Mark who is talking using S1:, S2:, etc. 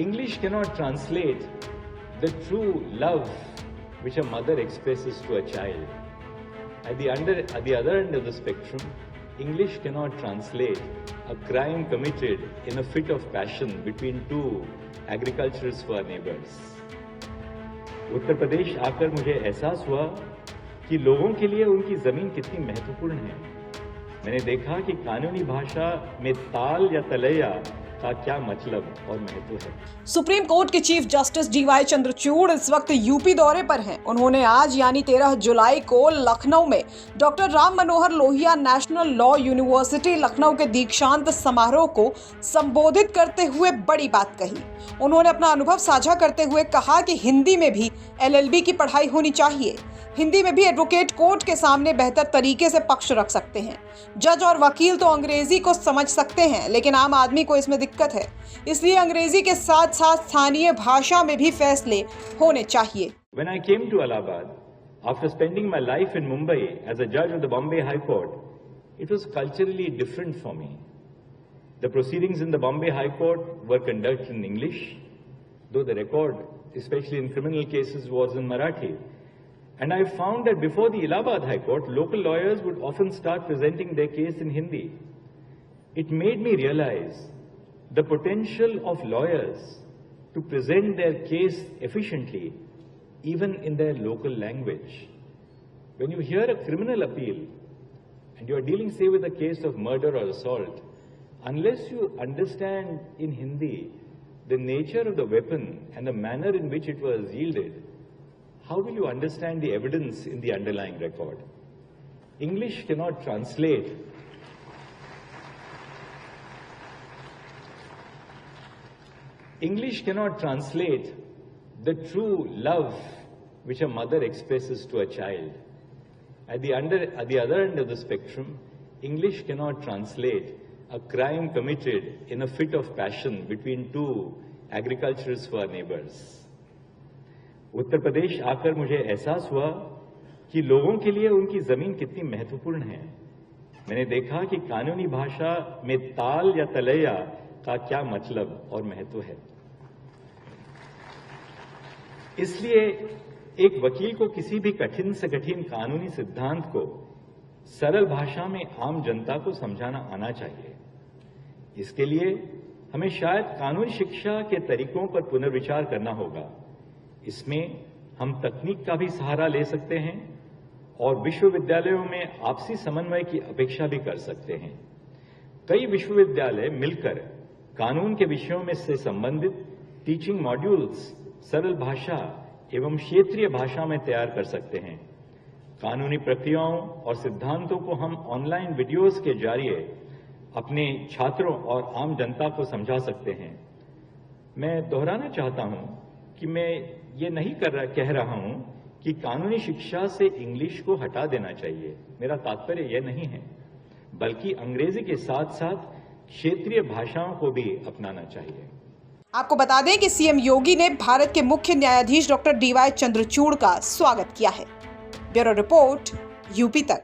S1: English cannot translate the true love which a mother expresses to a child. At the other end of the spectrum, English cannot translate a crime committed in a fit of passion between two agriculturists who are neighbors. Uttar Pradesh आकर मुझे एहसास हुआ कि लोगों के लिए उनकी जमीन कितनी महत्वपूर्ण है। मैंने देखा कि कानूनी भाषा में ताल या तलैया का क्या मतलब और महत्व है।
S2: सुप्रीम कोर्ट के चीफ जस्टिस डीवाई चंद्रचूड़ इस वक्त यूपी दौरे पर हैं। उन्होंने आज यानी 13 जुलाई को लखनऊ में doctor Ram Manohar Lohia national law university Lucknow के दीक्षांत समारोह को संबोधित करते हुए बड़ी बात कही। उन्होंने अपना अनुभव साझा करते हुए कहा कि हिंदी में भी LLB की पढ़ाई होनी चाहिए। हिंदी में भी एडवोकेट कोर्ट के सामने बेहतर तरीके से पक्ष रख सकते हैं। जज और वकील तो अंग्रेजी को समझ सकते हैं, लेकिन आम आदमी को इसमें दिक्कत है। इसलिए अंग्रेजी के साथ साथ स्थानीय भाषा में भी फैसले होने चाहिए।
S1: When I came to Allahabad, after spending my life in Mumbai as a judge of the Bombay High Court, it was culturally different for me. The proceedings in the Bombay High Court were conducted in English, though the record, especially in criminal cases, was in Marathi. And I found that before the Allahabad High Court, local lawyers would often start presenting their case in Hindi. It made me realize the potential of lawyers to present their case efficiently, even in their local language. When you hear a criminal appeal, and you are dealing, say, with a case of murder or assault, unless you understand in Hindi the nature of the weapon and the manner in which it was yielded, how will you understand the evidence in the underlying record? English cannot translate the true love which a mother expresses to a child. At the other end of the spectrum, English cannot translate a crime committed in a fit of passion between two agriculturists who are neighbors. Uttar Pradesh आकर मुझे एहसास हुआ कि लोगों के लिए उनकी जमीन कितनी महत्वपूर्ण है। मैंने देखा कि कानूनी भाषा में ताल या तलैया का क्या मतलब और महत्व है। इसलिए एक वकील को किसी भी कठिन से कठिन कानूनी सिद्धांत को सरल भाषा में आम जनता को समझाना आना चाहिए। इसके लिए हमें शायद कानूनी शिक्षा के तरीकों पर पुनर्विचार करना होगा। इसमें हम तकनीक का भी सहारा ले सकते हैं और विश्वविद्यालयों में आपसी समन्वय की अपेक्षा भी कर सकते हैं। कई विश्वविद्यालय मिलकर कानून के विषयों में से संबंधित टीचिंग मॉड्यूल्स सरल भाषा एवं क्षेत्रीय भाषा में तैयार कर सकते हैं। कानूनी प्रक्रियाओं और सिद्धांतों को हम ऑनलाइन वीडियोस के जरिए अपने छात्रों और आम जनता को समझा सकते हैं। मैं दोहराना चाहता हूं कि मैं ये नहीं कह रहा हूं कि कानूनी शिक्षा से इंग्लिश को हटा देना चाहिए। मेरा तात्पर्य यह नहीं है, बल्कि अंग्रेजी के साथ साथ क्षेत्रीय भाषाओं को भी अपनाना चाहिए।
S2: आपको बता दें कि सीएम योगी ने भारत के मुख्य न्यायाधीश डॉक्टर डीवाई चंद्रचूड़ का स्वागत किया है। ब्यूरो रिपोर्ट, यूपी तक।